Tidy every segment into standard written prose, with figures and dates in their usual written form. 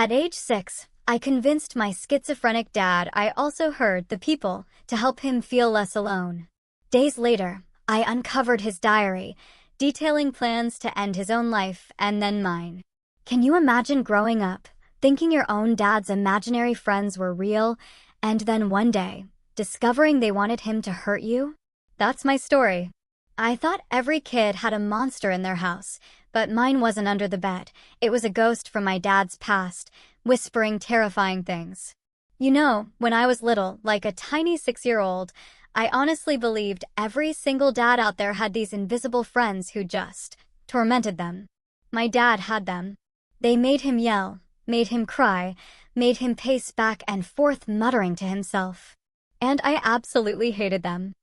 At age 6, I convinced my schizophrenic dad I also heard the people to help him feel less alone. Days later, I uncovered his diary, detailing plans to end his own life and then mine. Can you imagine growing up, thinking your own dad's imaginary friends were real, and then one day, discovering they wanted him to hurt you? That's my story. I thought every kid had a monster in their house, but mine wasn't under the bed. It was a ghost from my dad's past, whispering terrifying things. You know, when I was little, like a tiny 6-year-old, I honestly believed every single dad out there had these invisible friends who just tormented them. My dad had them. They made him yell, made him cry, made him pace back and forth muttering to himself. And I absolutely hated them.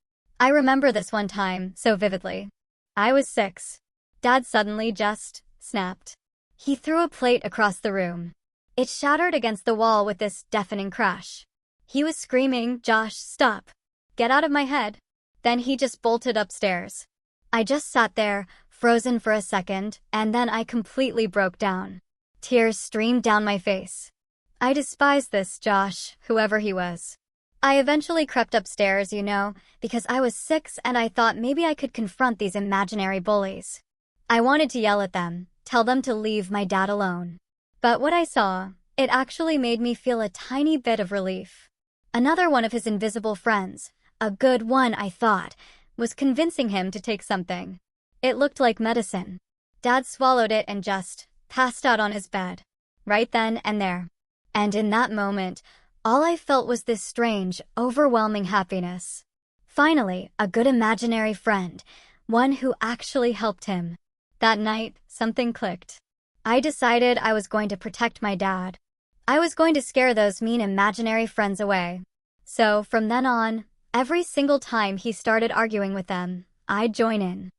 I remember this one time so vividly. I was 6. Dad suddenly just snapped. He threw a plate across the room. It shattered against the wall with this deafening crash. He was screaming, "Josh, stop. Get out of my head." Then he just bolted upstairs. I just sat there, frozen for a second, and then I completely broke down. Tears streamed down my face. I despised this Josh, whoever he was. I eventually crept upstairs, because I was 6 and I thought maybe I could confront these imaginary bullies. I wanted to yell at them, tell them to leave my dad alone. But what I saw, it actually made me feel a tiny bit of relief. Another one of his invisible friends, a good one I thought, was convincing him to take something. It looked like medicine. Dad swallowed it and just passed out on his bed. Right then and there. And in that moment, all I felt was this strange, overwhelming happiness. Finally, a good imaginary friend, one who actually helped him. That night, something clicked. I decided I was going to protect my dad. I was going to scare those mean imaginary friends away. So, from then on, every single time he started arguing with them, I'd join in.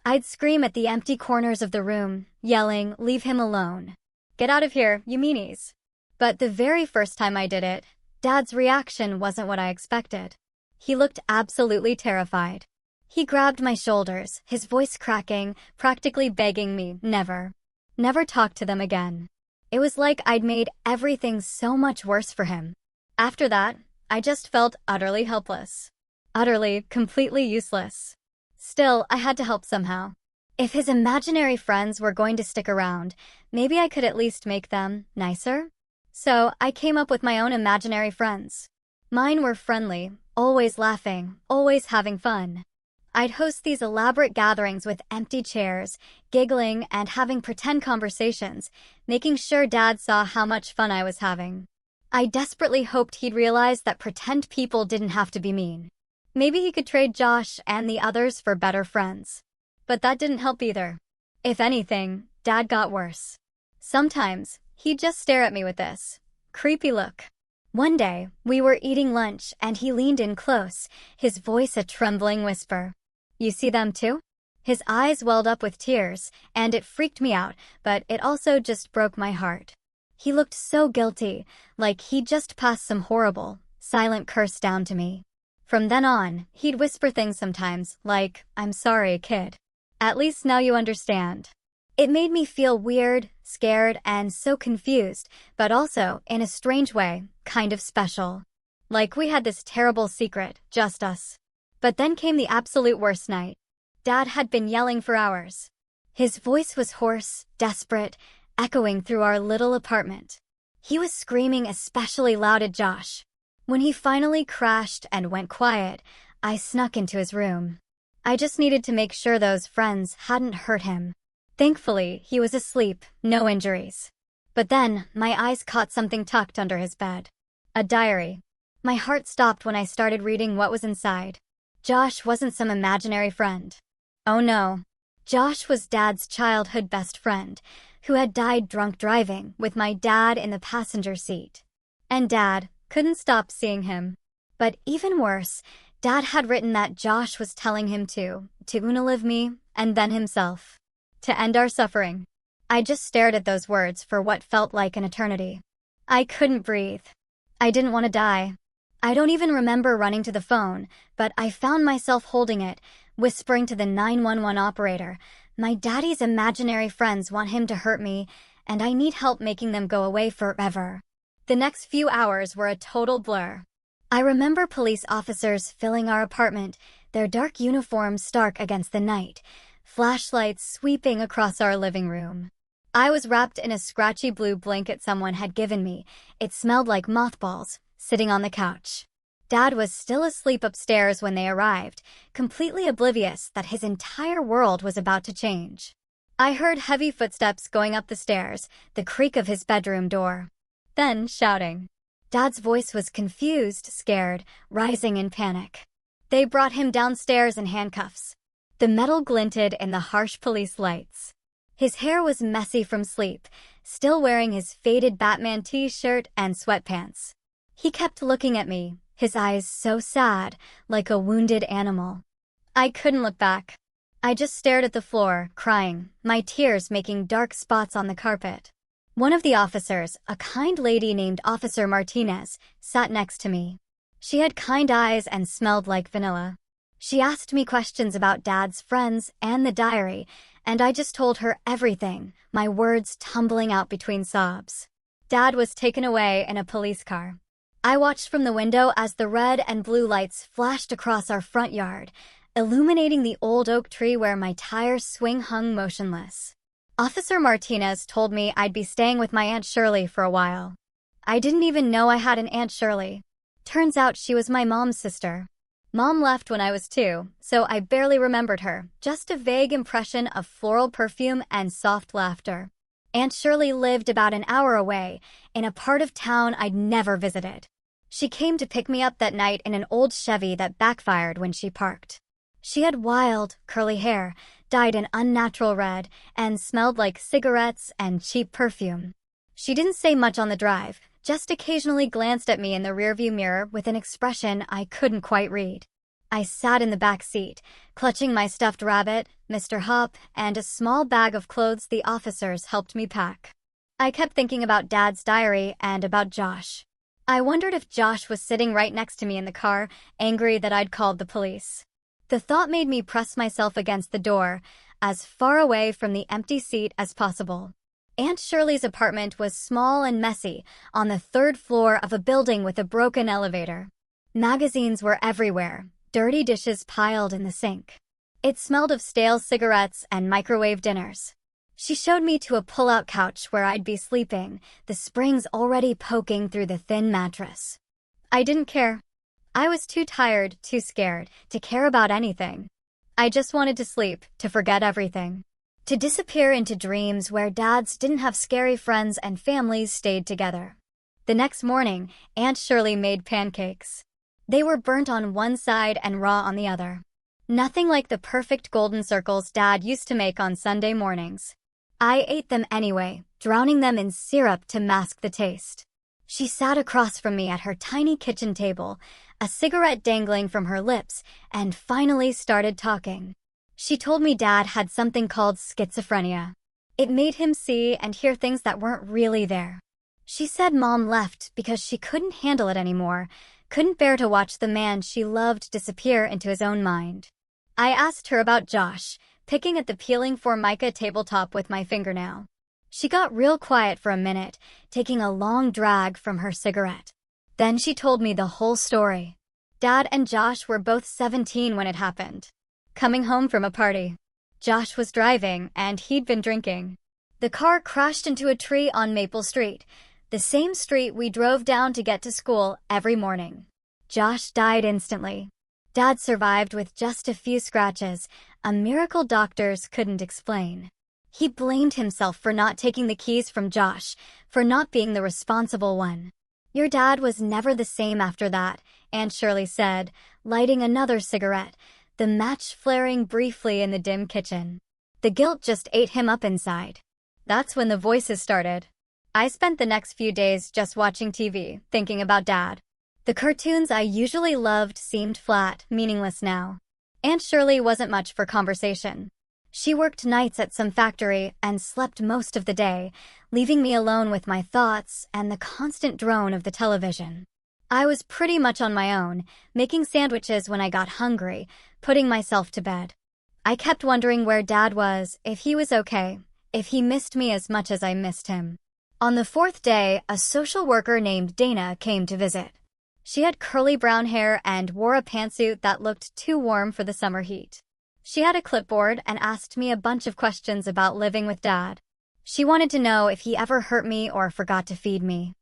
I'd scream at the empty corners of the room, yelling, "Leave him alone. Get out of here, you meanies." But the very first time I did it, Dad's reaction wasn't what I expected. He looked absolutely terrified. He grabbed my shoulders, his voice cracking, practically begging me never talk to them again. It was like I'd made everything so much worse for him. After that, I just felt utterly helpless. Utterly, completely useless. Still, I had to help somehow. If his imaginary friends were going to stick around, maybe I could at least make them nicer? So, I came up with my own imaginary friends. Mine were friendly, always laughing, always having fun. I'd host these elaborate gatherings with empty chairs, giggling and having pretend conversations, making sure Dad saw how much fun I was having. I desperately hoped he'd realize that pretend people didn't have to be mean. Maybe he could trade Josh and the others for better friends. But that didn't help either. If anything, Dad got worse. Sometimes, he'd just stare at me with this creepy look. One day, we were eating lunch and he leaned in close, his voice a trembling whisper. "You see them too?" His eyes welled up with tears, and it freaked me out, but it also just broke my heart. He looked so guilty, like he'd just passed some horrible, silent curse down to me. From then on, he'd whisper things sometimes, like, "I'm sorry, kid. At least now you understand." It made me feel weird, scared, and so confused, but also, in a strange way, kind of special. Like we had this terrible secret, just us. But then came the absolute worst night. Dad had been yelling for hours. His voice was hoarse, desperate, echoing through our little apartment. He was screaming especially loud at Josh. When he finally crashed and went quiet, I snuck into his room. I just needed to make sure those friends hadn't hurt him. Thankfully, he was asleep, no injuries. But then, my eyes caught something tucked under his bed. A diary. My heart stopped when I started reading what was inside. Josh wasn't some imaginary friend. Oh no. Josh was Dad's childhood best friend, who had died drunk driving, with my dad in the passenger seat. And Dad couldn't stop seeing him. But even worse, Dad had written that Josh was telling him to unalive me, and then himself. To end our suffering. I just stared at those words for what felt like an eternity. I couldn't breathe. I didn't want to die. I don't even remember running to the phone, but I found myself holding it, whispering to the 911 operator, "My daddy's imaginary friends want him to hurt me, and I need help making them go away forever. The next few hours were a total blur. I remember police officers filling our apartment, their dark uniforms stark against the night, flashlights sweeping across our living room. I was wrapped in a scratchy blue blanket someone had given me. It smelled like mothballs, sitting on the couch. Dad was still asleep upstairs when they arrived, completely oblivious that his entire world was about to change. I heard heavy footsteps going up the stairs, the creak of his bedroom door. Then shouting. Dad's voice was confused, scared, rising in panic. They brought him downstairs in handcuffs. The metal glinted in the harsh police lights. His hair was messy from sleep, still wearing his faded Batman t-shirt and sweatpants. He kept looking at me, his eyes so sad, like a wounded animal. I couldn't look back. I just stared at the floor, crying, my tears making dark spots on the carpet. One of the officers, a kind lady named Officer Martinez, sat next to me. She had kind eyes and smelled like vanilla. She asked me questions about Dad's friends and the diary, and I just told her everything, my words tumbling out between sobs. Dad was taken away in a police car. I watched from the window as the red and blue lights flashed across our front yard, illuminating the old oak tree where my tires swing hung motionless. Officer Martinez told me I'd be staying with my Aunt Shirley for a while. I didn't even know I had an Aunt Shirley. Turns out she was my mom's sister. Mom left when I was 2, so I barely remembered her, just a vague impression of floral perfume and soft laughter. Aunt Shirley lived about an hour away, in a part of town I'd never visited. She came to pick me up that night in an old Chevy that backfired when she parked. She had wild, curly hair, dyed an unnatural red, and smelled like cigarettes and cheap perfume. She didn't say much on the drive, just occasionally glanced at me in the rearview mirror with an expression I couldn't quite read. I sat in the back seat, clutching my stuffed rabbit, Mr. Hop, and a small bag of clothes the officers helped me pack. I kept thinking about Dad's diary and about Josh. I wondered if Josh was sitting right next to me in the car, angry that I'd called the police. The thought made me press myself against the door, as far away from the empty seat as possible. Aunt Shirley's apartment was small and messy, on the 3rd floor of a building with a broken elevator. Magazines were everywhere, dirty dishes piled in the sink. It smelled of stale cigarettes and microwave dinners. She showed me to a pull-out couch where I'd be sleeping, the springs already poking through the thin mattress. I didn't care. I was too tired, too scared, to care about anything. I just wanted to sleep, to forget everything. To disappear into dreams where dads didn't have scary friends and families stayed together. The next morning, Aunt Shirley made pancakes. They were burnt on one side and raw on the other. Nothing like the perfect golden circles Dad used to make on Sunday mornings. I ate them anyway, drowning them in syrup to mask the taste. She sat across from me at her tiny kitchen table, a cigarette dangling from her lips, and finally started talking. She told me Dad had something called schizophrenia. It made him see and hear things that weren't really there. She said Mom left because she couldn't handle it anymore, couldn't bear to watch the man she loved disappear into his own mind. I asked her about Josh, picking at the peeling Formica tabletop with my fingernail. She got real quiet for a minute, taking a long drag from her cigarette. Then she told me the whole story. Dad and Josh were both 17 when it happened. Coming home from a party. Josh was driving, and he'd been drinking. The car crashed into a tree on Maple Street, the same street we drove down to get to school every morning. Josh died instantly. Dad survived with just a few scratches, a miracle doctors couldn't explain. He blamed himself for not taking the keys from Josh, for not being the responsible one. Your dad was never the same after that, Aunt Shirley said, lighting another cigarette, the match flaring briefly in the dim kitchen. The guilt just ate him up inside. That's when the voices started. I spent the next few days just watching TV, thinking about Dad. The cartoons I usually loved seemed flat, meaningless now. Aunt Shirley wasn't much for conversation. She worked nights at some factory and slept most of the day, leaving me alone with my thoughts and the constant drone of the television. I was pretty much on my own, making sandwiches when I got hungry, putting myself to bed. I kept wondering where Dad was, if he was okay, if he missed me as much as I missed him. On the fourth day, a social worker named Dana came to visit. She had curly brown hair and wore a pantsuit that looked too warm for the summer heat. She had a clipboard and asked me a bunch of questions about living with Dad. She wanted to know if he ever hurt me or forgot to feed me.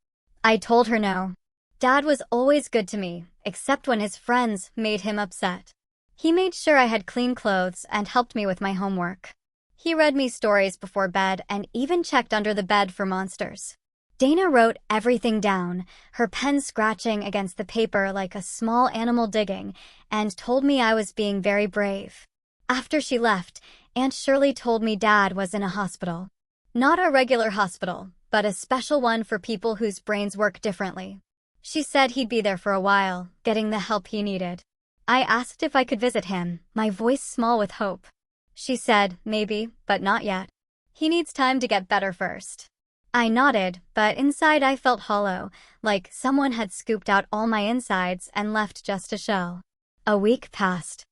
I told her no. Dad was always good to me, except when his friends made him upset. He made sure I had clean clothes and helped me with my homework. He read me stories before bed and even checked under the bed for monsters. Dana wrote everything down, her pen scratching against the paper like a small animal digging, and told me I was being very brave. After she left, Aunt Shirley told me Dad was in a hospital. Not a regular hospital, but a special one for people whose brains work differently. She said he'd be there for a while, getting the help he needed. I asked if I could visit him, my voice small with hope. She said, maybe, but not yet. He needs time to get better first. I nodded, but inside I felt hollow, like someone had scooped out all my insides and left just a shell. A week passed.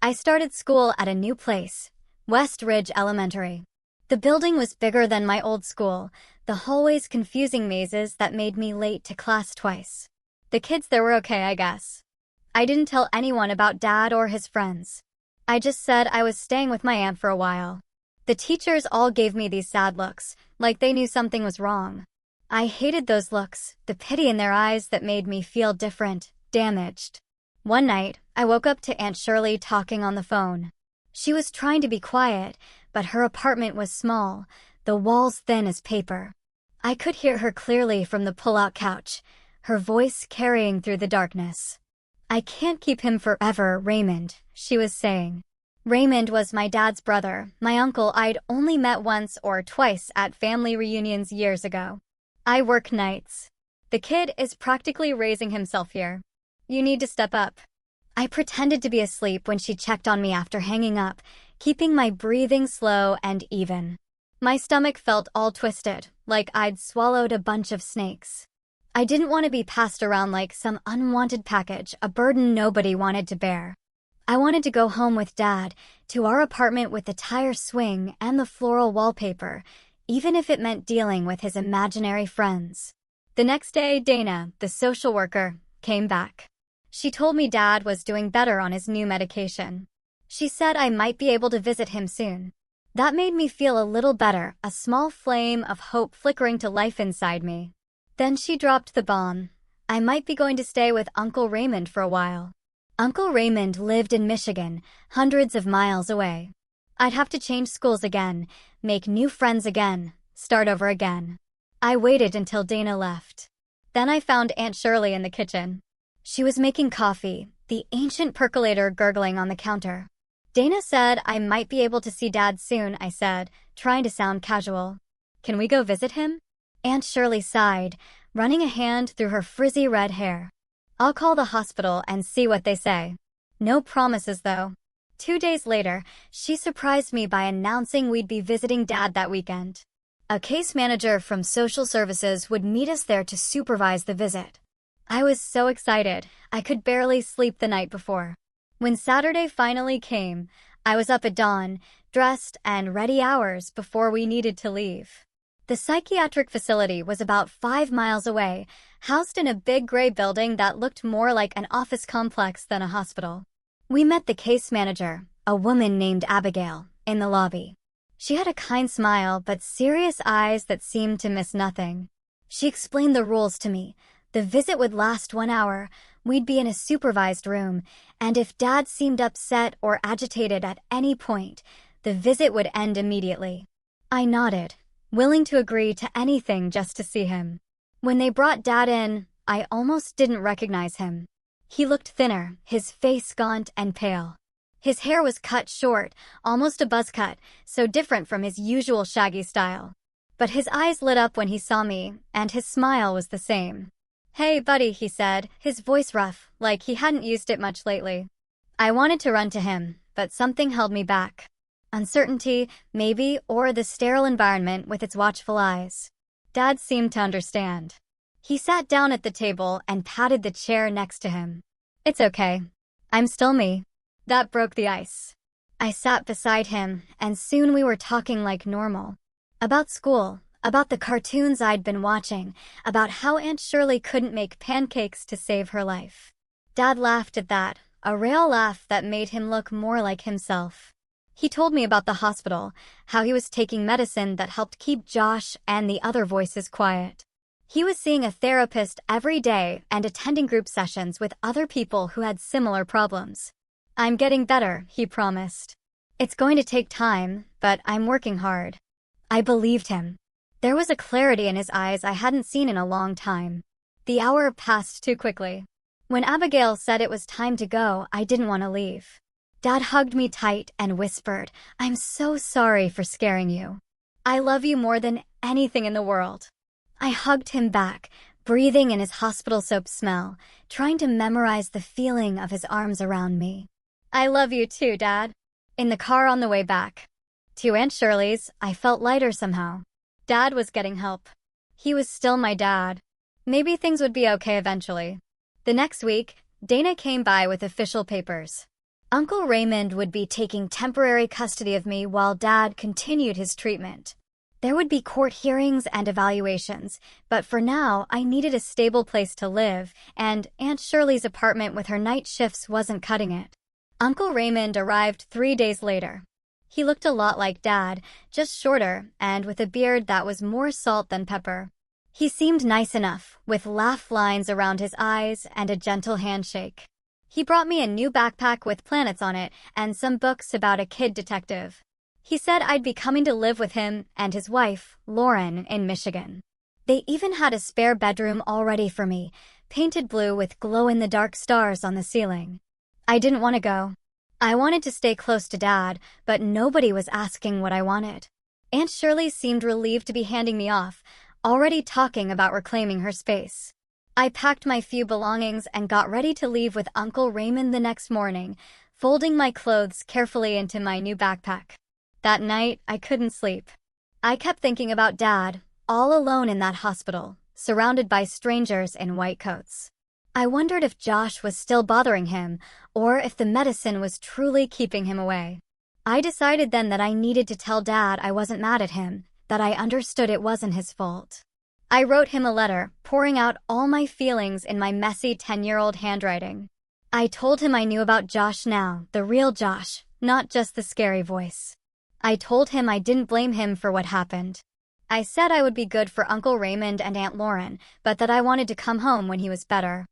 I started school at a new place, West Ridge Elementary. The building was bigger than my old school, the hallways confusing mazes that made me late to class twice. The kids there were okay, I guess. I didn't tell anyone about Dad or his friends. I just said I was staying with my aunt for a while. The teachers all gave me these sad looks, like they knew something was wrong. I hated those looks, the pity in their eyes that made me feel different, damaged. One night, I woke up to Aunt Shirley talking on the phone. She was trying to be quiet, but her apartment was small, the walls thin as paper. I could hear her clearly from the pull-out couch, her voice carrying through the darkness. I can't keep him forever, Raymond, she was saying. Raymond was my dad's brother, my uncle I'd only met once or twice at family reunions years ago. I work nights. The kid is practically raising himself here. You need to step up. I pretended to be asleep when she checked on me after hanging up, keeping my breathing slow and even. My stomach felt all twisted, like I'd swallowed a bunch of snakes. I didn't want to be passed around like some unwanted package, a burden nobody wanted to bear. I wanted to go home with Dad, to our apartment with the tire swing and the floral wallpaper, even if it meant dealing with his imaginary friends. The next day, Dana, the social worker, came back. She told me Dad was doing better on his new medication. She said I might be able to visit him soon. That made me feel a little better, a small flame of hope flickering to life inside me. Then she dropped the bomb. I might be going to stay with Uncle Raymond for a while. Uncle Raymond lived in Michigan, hundreds of miles away. I'd have to change schools again, make new friends again, start over again. I waited until Dana left. Then I found Aunt Shirley in the kitchen. She was making coffee, the ancient percolator gurgling on the counter. Dana said I might be able to see Dad soon, I said, trying to sound casual. Can we go visit him? Aunt Shirley sighed, running a hand through her frizzy red hair. I'll call the hospital and see what they say. No promises, though. 2 days later, she surprised me by announcing we'd be visiting Dad that weekend. A case manager from social services would meet us there to supervise the visit. I was so excited, I could barely sleep the night before. When Saturday finally came, I was up at dawn, dressed and ready hours before we needed to leave. The psychiatric facility was about 5 miles away, housed in a big gray building that looked more like an office complex than a hospital. We met the case manager, a woman named Abigail, in the lobby. She had a kind smile but serious eyes that seemed to miss nothing. She explained the rules to me. The visit would last 1 hour, we'd be in a supervised room, and if Dad seemed upset or agitated at any point, the visit would end immediately. I nodded, willing to agree to anything just to see him. When they brought Dad in, I almost didn't recognize him. He looked thinner, his face gaunt and pale. His hair was cut short, almost a buzz cut, so different from his usual shaggy style. But his eyes lit up when he saw me, and his smile was the same. "Hey, buddy," he said, his voice rough, like he hadn't used it much lately. I wanted to run to him, but something held me back. Uncertainty, maybe, or the sterile environment with its watchful eyes. Dad seemed to understand. He sat down at the table and patted the chair next to him. "It's okay. I'm still me." That broke the ice. I sat beside him, and soon we were talking like normal. About school, about the cartoons I'd been watching, about how Aunt Shirley couldn't make pancakes to save her life. Dad laughed at that, a real laugh that made him look more like himself. He told me about the hospital, how he was taking medicine that helped keep Josh and the other voices quiet. He was seeing a therapist every day and attending group sessions with other people who had similar problems. "I'm getting better," he promised. "It's going to take time, but I'm working hard." I believed him. There was a clarity in his eyes I hadn't seen in a long time. The hour passed too quickly. When Abigail said it was time to go, I didn't want to leave. Dad hugged me tight and whispered, "I'm so sorry for scaring you. I love you more than anything in the world." I hugged him back, breathing in his hospital soap smell, trying to memorize the feeling of his arms around me. "I love you too, Dad." In the car on the way back to Aunt Shirley's, I felt lighter somehow. Dad was getting help. He was still my dad. Maybe things would be okay eventually. The next week, Dana came by with official papers. Uncle Raymond would be taking temporary custody of me while Dad continued his treatment. There would be court hearings and evaluations, but for now, I needed a stable place to live, and Aunt Shirley's apartment with her night shifts wasn't cutting it. Uncle Raymond arrived 3 days later. He looked a lot like Dad, just shorter and with a beard that was more salt than pepper. He seemed nice enough, with laugh lines around his eyes and a gentle handshake. He brought me a new backpack with planets on it and some books about a kid detective. He said I'd be coming to live with him and his wife, Lauren, in Michigan. They even had a spare bedroom all ready for me, painted blue with glow-in-the-dark stars on the ceiling. I didn't want to go. I wanted to stay close to Dad, but nobody was asking what I wanted. Aunt Shirley seemed relieved to be handing me off, already talking about reclaiming her space. I packed my few belongings and got ready to leave with Uncle Raymond the next morning, folding my clothes carefully into my new backpack. That night, I couldn't sleep. I kept thinking about Dad, all alone in that hospital, surrounded by strangers in white coats. I wondered if Josh was still bothering him, or if the medicine was truly keeping him away. I decided then that I needed to tell Dad I wasn't mad at him, that I understood it wasn't his fault. I wrote him a letter, pouring out all my feelings in my messy 10-year-old handwriting. I told him I knew about Josh now, the real Josh, not just the scary voice. I told him I didn't blame him for what happened. I said I would be good for Uncle Raymond and Aunt Lauren, but that I wanted to come home when he was better.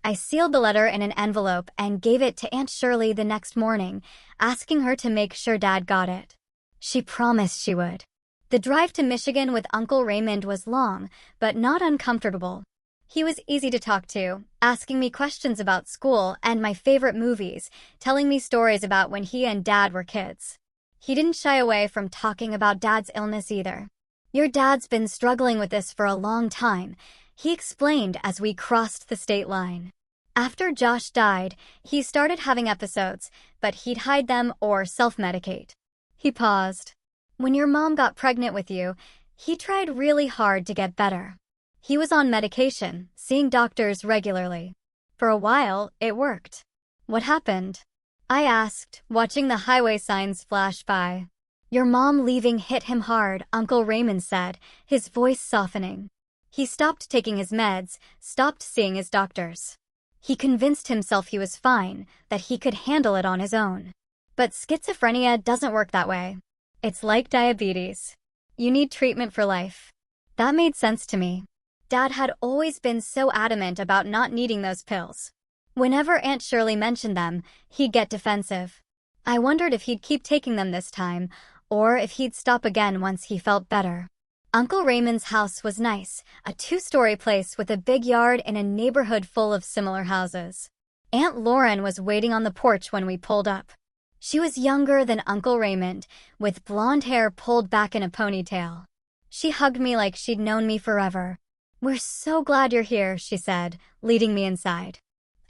I sealed the letter in an envelope and gave it to Aunt Shirley the next morning, asking her to make sure Dad got it. She promised she would. The drive to Michigan with Uncle Raymond was long, but not uncomfortable. He was easy to talk to, asking me questions about school and my favorite movies, telling me stories about when he and Dad were kids. He didn't shy away from talking about Dad's illness either. "Your dad's been struggling with this for a long time," he explained as we crossed the state line. After Josh died, he started having episodes, but he'd hide them or self-medicate. He paused. "When your mom got pregnant with you, he tried really hard to get better. He was on medication, seeing doctors regularly. For a while, it worked." "What happened?" I asked, watching the highway signs flash by. "Your mom leaving hit him hard," Uncle Raymond said, his voice softening. He stopped taking his meds, stopped seeing his doctors. He convinced himself he was fine, that he could handle it on his own. But schizophrenia doesn't work that way. It's like diabetes. You need treatment for life. That made sense to me. Dad had always been so adamant about not needing those pills. Whenever Aunt Shirley mentioned them, he'd get defensive. I wondered if he'd keep taking them this time, or if he'd stop again once he felt better. Uncle Raymond's house was nice, a 2-story place with a big yard in a neighborhood full of similar houses. Aunt Lauren was waiting on the porch when we pulled up. She was younger than Uncle Raymond, with blonde hair pulled back in a ponytail. She hugged me like she'd known me forever. "We're so glad you're here," she said, leading me inside.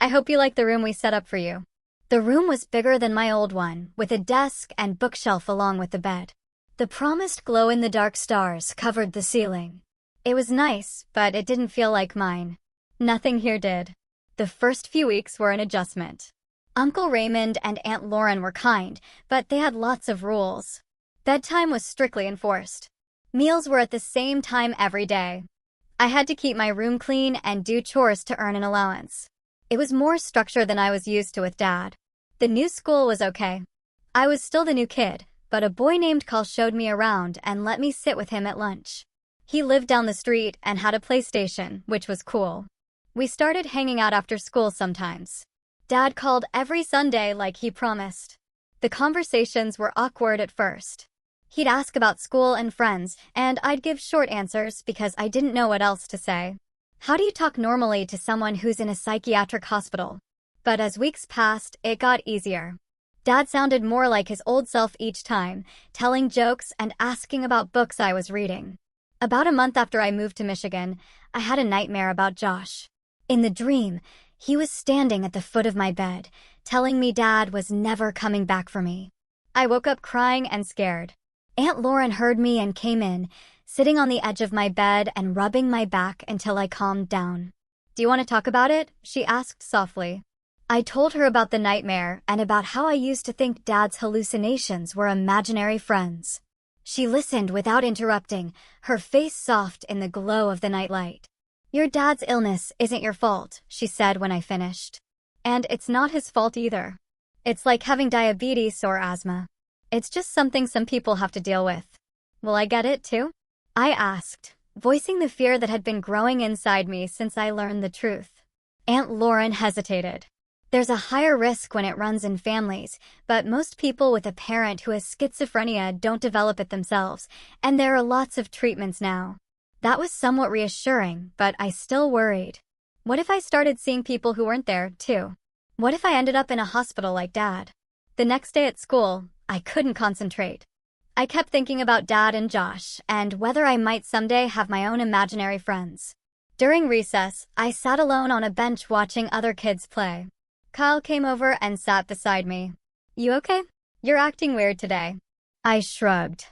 "I hope you like the room we set up for you." The room was bigger than my old one, with a desk and bookshelf along with the bed. The promised glow-in-the-dark stars covered the ceiling. It was nice, but it didn't feel like mine. Nothing here did. The first few weeks were an adjustment. Uncle Raymond and Aunt Lauren were kind, but they had lots of rules. Bedtime was strictly enforced. Meals were at the same time every day. I had to keep my room clean and do chores to earn an allowance. It was more structure than I was used to with Dad. The new school was okay. I was still the new kid, but a boy named Carl showed me around and let me sit with him at lunch. He lived down the street and had a PlayStation, which was cool. We started hanging out after school sometimes. Dad called every Sunday like he promised. The conversations were awkward at first. He'd ask about school and friends, and I'd give short answers because I didn't know what else to say. How do you talk normally to someone who's in a psychiatric hospital? But as weeks passed, it got easier. Dad sounded more like his old self each time, telling jokes and asking about books I was reading. About a month after I moved to Michigan, I had a nightmare about Josh. In the dream, he was standing at the foot of my bed, telling me Dad was never coming back for me. I woke up crying and scared. Aunt Lauren heard me and came in, sitting on the edge of my bed and rubbing my back until I calmed down. "Do you want to talk about it?" she asked softly. I told her about the nightmare and about how I used to think Dad's hallucinations were imaginary friends. She listened without interrupting, her face soft in the glow of the nightlight. "Your dad's illness isn't your fault," she said when I finished. "And it's not his fault either. It's like having diabetes or asthma. It's just something some people have to deal with." "Will I get it too?" I asked, voicing the fear that had been growing inside me since I learned the truth. Aunt Lauren hesitated. "There's a higher risk when it runs in families, but most people with a parent who has schizophrenia don't develop it themselves, and there are lots of treatments now." That was somewhat reassuring, but I still worried. What if I started seeing people who weren't there, too? What if I ended up in a hospital like Dad? The next day at school, I couldn't concentrate. I kept thinking about Dad and Josh, and whether I might someday have my own imaginary friends. During recess, I sat alone on a bench watching other kids play. Kyle came over and sat beside me. "You okay? You're acting weird today." I shrugged.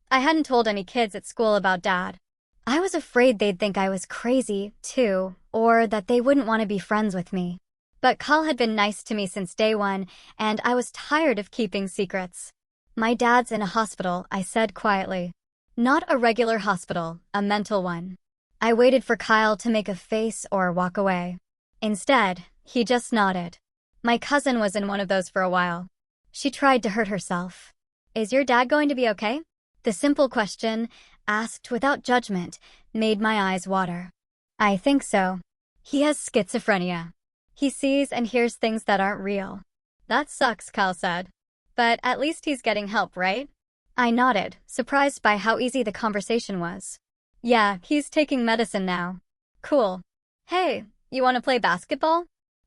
I hadn't told any kids at school about Dad. I was afraid they'd think I was crazy, too, or that they wouldn't want to be friends with me. But Kyle had been nice to me since day one, and I was tired of keeping secrets. "My dad's in a hospital," I said quietly. "Not a regular hospital, a mental one." I waited for Kyle to make a face or walk away. Instead, he just nodded. My cousin was in one of those for a while. She tried to hurt herself. "Is your dad going to be okay?" The simple question, asked without judgment, made my eyes water. "I think so. He has schizophrenia. He sees and hears things that aren't real." "That sucks," Kyle said. "But at least he's getting help, right?" I nodded, surprised by how easy the conversation was. "Yeah, he's taking medicine now." "Cool. Hey, you want to play basketball?"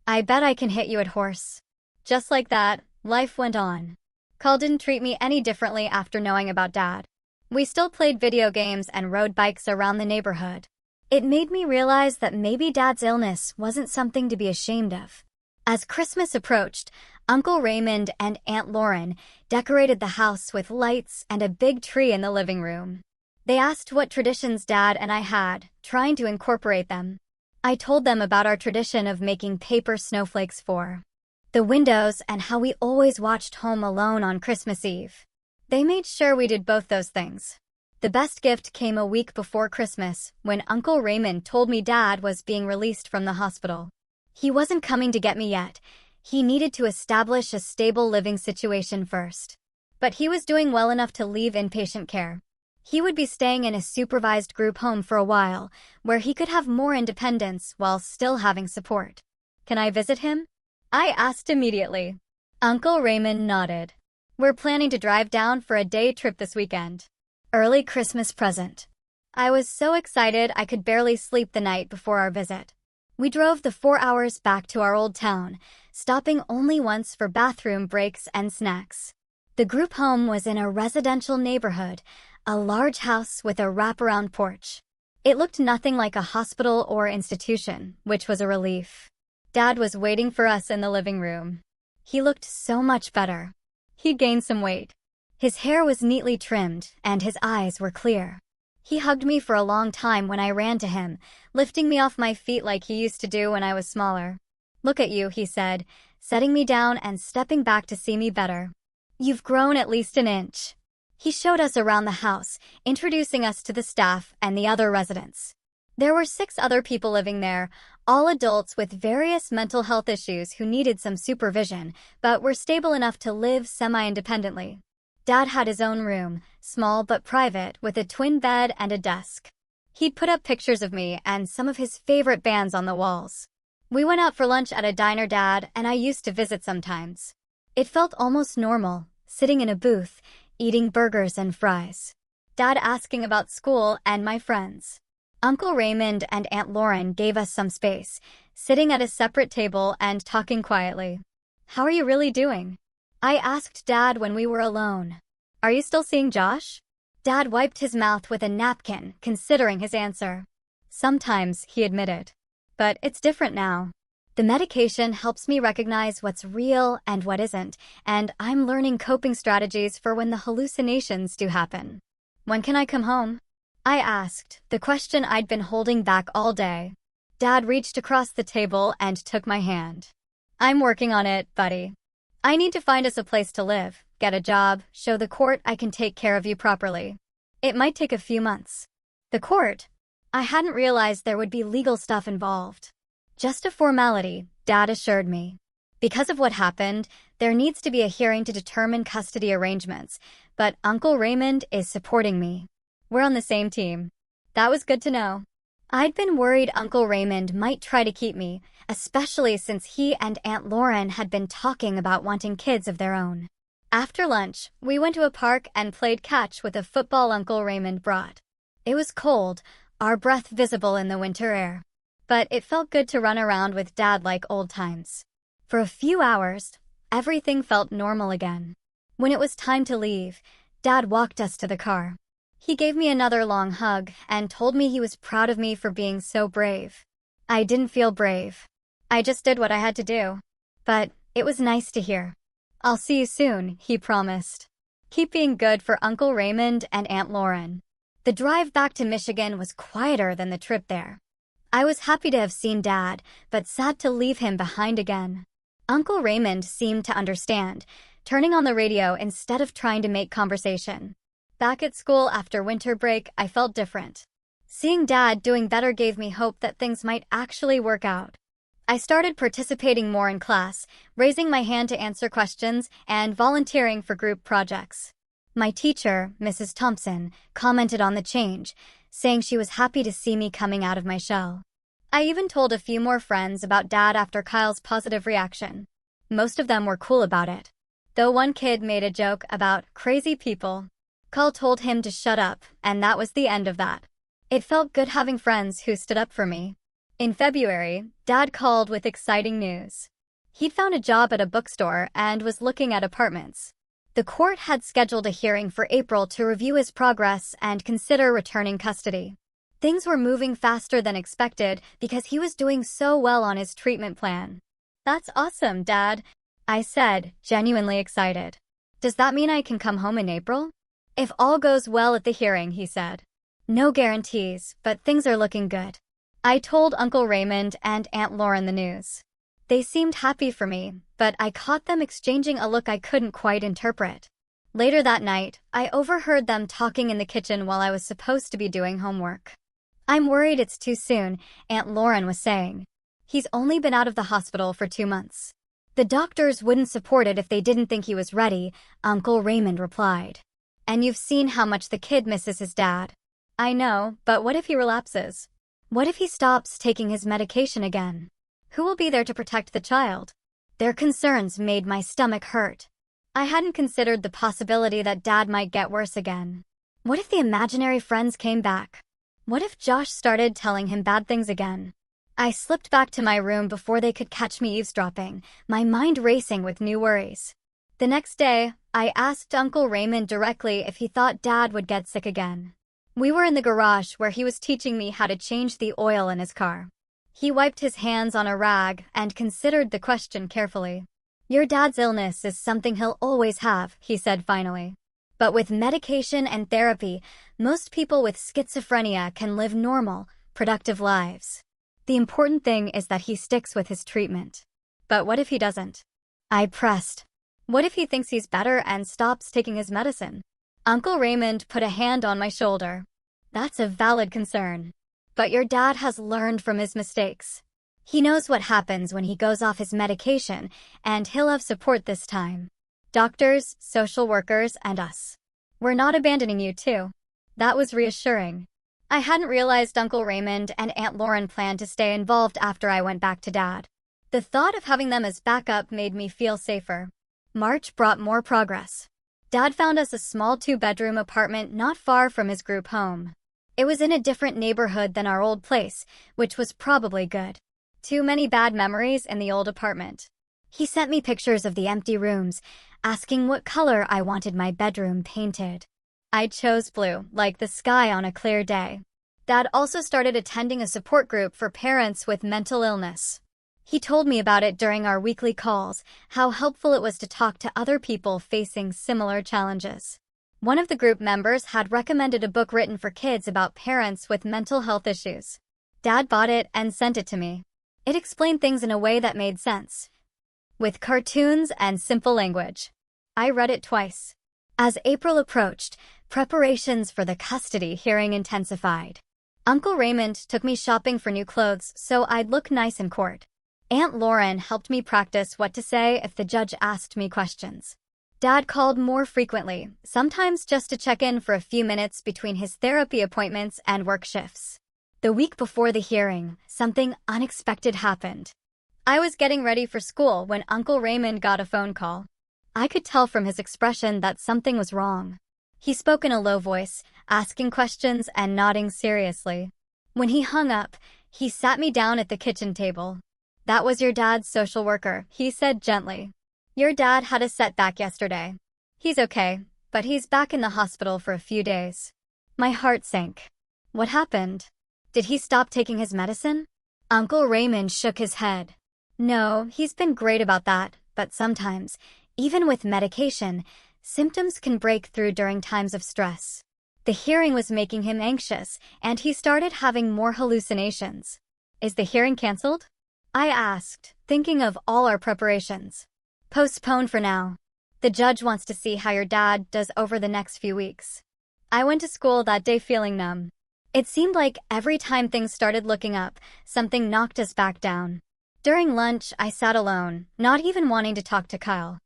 "I bet I can hit you at horse." Just like that, life went on. Kyle didn't treat me any differently after knowing about Dad. We still played video games and rode bikes around the neighborhood. It made me realize that maybe Dad's illness wasn't something to be ashamed of. As Christmas approached, Uncle Raymond and Aunt Lauren decorated the house with lights and a big tree in the living room. They asked what traditions Dad and I had, trying to incorporate them. I told them about our tradition of making paper snowflakes for the windows and how we always watched Home Alone on Christmas Eve. They made sure we did both those things. The best gift came a week before Christmas, when Uncle Raymond told me Dad was being released from the hospital. He wasn't coming to get me yet. He needed to establish a stable living situation first. But he was doing well enough to leave inpatient care. He would be staying in a supervised group home for a while, where he could have more independence while still having support. "Can I visit him?" I asked immediately. Uncle Raymond nodded. "We're planning to drive down for a day trip this weekend." Early Christmas present. I was so excited I could barely sleep the night before our visit. We drove the 4 hours back to our old town, stopping only once for bathroom breaks and snacks. The group home was in a residential neighborhood, a large house with a wraparound porch. It looked nothing like a hospital or institution, which was a relief. Dad was waiting for us in the living room. He looked so much better. He'd gained some weight. His hair was neatly trimmed, and his eyes were clear. He hugged me for a long time when I ran to him, lifting me off my feet like he used to do when I was smaller. "Look at you," he said, setting me down and stepping back to see me better. "You've grown at least an inch." He showed us around the house, introducing us to the staff and the other residents. There were 6 other people living there, all adults with various mental health issues who needed some supervision, but were stable enough to live semi-independently. Dad had his own room, small but private, with a twin bed and a desk. He'd put up pictures of me and some of his favorite bands on the walls. We went out for lunch at a diner Dad and I used to visit sometimes. It felt almost normal, sitting in a booth, eating burgers and fries. Dad asking about school and my friends. Uncle Raymond and Aunt Lauren gave us some space, sitting at a separate table and talking quietly. "How are you really doing?" I asked Dad when we were alone. "Are you still seeing Josh?" Dad wiped his mouth with a napkin, considering his answer. "Sometimes," he admitted. "But it's different now. The medication helps me recognize what's real and what isn't, and I'm learning coping strategies for when the hallucinations do happen." "When can I come home?" I asked, the question I'd been holding back all day. Dad reached across the table and took my hand. "I'm working on it, buddy. I need to find us a place to live, get a job, show the court I can take care of you properly. It might take a few months." The court? I hadn't realized there would be legal stuff involved. "Just a formality," Dad assured me. "Because of what happened, there needs to be a hearing to determine custody arrangements, but Uncle Raymond is supporting me. We're on the same team." That was good to know. I'd been worried Uncle Raymond might try to keep me, especially since he and Aunt Lauren had been talking about wanting kids of their own. After lunch, we went to a park and played catch with a football Uncle Raymond brought. It was cold, our breath visible in the winter air. But it felt good to run around with Dad like old times. For a few hours, everything felt normal again. When it was time to leave, Dad walked us to the car. He gave me another long hug and told me he was proud of me for being so brave. I didn't feel brave. I just did what I had to do. But it was nice to hear. "I'll see you soon," he promised. Keep being good for Uncle Raymond and Aunt Lauren. The drive back to Michigan was quieter than the trip there. I was happy to have seen Dad, but sad to leave him behind again. Uncle Raymond seemed to understand, turning on the radio instead of trying to make conversation. Back at school after winter break, I felt different. Seeing Dad doing better gave me hope that things might actually work out. I started participating more in class, raising my hand to answer questions, and volunteering for group projects. My teacher, Mrs. Thompson, commented on the change, saying she was happy to see me coming out of my shell. I even told a few more friends about Dad after Kyle's positive reaction. Most of them were cool about it. Though one kid made a joke about crazy people. Kyle told him to shut up, and that was the end of that. It felt good having friends who stood up for me. In February, Dad called with exciting news. He'd found a job at a bookstore and was looking at apartments. The court had scheduled a hearing for April to review his progress and consider returning custody. Things were moving faster than expected because he was doing so well on his treatment plan. "That's awesome, Dad," I said, genuinely excited. "Does that mean I can come home in April?" "If all goes well at the hearing," he said. "No guarantees, but things are looking good." I told Uncle Raymond and Aunt Lauren the news. They seemed happy for me, but I caught them exchanging a look I couldn't quite interpret. Later that night, I overheard them talking in the kitchen while I was supposed to be doing homework. "I'm worried it's too soon," Aunt Lauren was saying. "He's only been out of the hospital for 2 months." "The doctors wouldn't support it if they didn't think he was ready," Uncle Raymond replied. "And you've seen how much the kid misses his dad." "I know, but what if he relapses? What if he stops taking his medication again? Who will be there to protect the child?" Their concerns made my stomach hurt. I hadn't considered the possibility that Dad might get worse again. What if the imaginary friends came back? What if Josh started telling him bad things again? I slipped back to my room before they could catch me eavesdropping, my mind racing with new worries. The next day, I asked Uncle Raymond directly if he thought Dad would get sick again. We were in the garage where he was teaching me how to change the oil in his car. He wiped his hands on a rag and considered the question carefully. "Your dad's illness is something he'll always have," he said finally. "But with medication and therapy, most people with schizophrenia can live normal, productive lives. The important thing is that he sticks with his treatment." "But what if he doesn't?" I pressed. "What if he thinks he's better and stops taking his medicine?" Uncle Raymond put a hand on my shoulder. That's a valid concern. But your dad has learned from his mistakes. He knows what happens when he goes off his medication, and he'll have support this time. Doctors, social workers, and us. We're not abandoning you, too. That was reassuring. I hadn't realized Uncle Raymond and Aunt Lauren planned to stay involved after I went back to Dad. The thought of having them as backup made me feel safer. March brought more progress. Dad found us a small 2-bedroom apartment not far from his group home. It was in a different neighborhood than our old place, which was probably good. Too many bad memories in the old apartment. He sent me pictures of the empty rooms, asking what color I wanted my bedroom painted. I chose blue, like the sky on a clear day. Dad also started attending a support group for parents with mental illness. He told me about it during our weekly calls, how helpful it was to talk to other people facing similar challenges. One of the group members had recommended a book written for kids about parents with mental health issues. Dad bought it and sent it to me. It explained things in a way that made sense, with cartoons and simple language. I read it twice. As April approached, preparations for the custody hearing intensified. Uncle Raymond took me shopping for new clothes so I'd look nice in court. Aunt Lauren helped me practice what to say if the judge asked me questions. Dad called more frequently, sometimes just to check in for a few minutes between his therapy appointments and work shifts. The week before the hearing, something unexpected happened. I was getting ready for school when Uncle Raymond got a phone call. I could tell from his expression that something was wrong. He spoke in a low voice, asking questions and nodding seriously. When he hung up, he sat me down at the kitchen table. "That was your dad's social worker," he said gently. "Your dad had a setback yesterday. He's okay, but he's back in the hospital for a few days." My heart sank. What happened? Did he stop taking his medicine? Uncle Raymond shook his head. No, he's been great about that, but sometimes, even with medication, symptoms can break through during times of stress. The hearing was making him anxious, and he started having more hallucinations. "Is the hearing canceled?" I asked, thinking of all our preparations. "Postponed for now. The judge wants to see how your dad does over the next few weeks." I went to school that day feeling numb. It seemed like every time things started looking up, something knocked us back down. During lunch, I sat alone, not even wanting to talk to Kyle.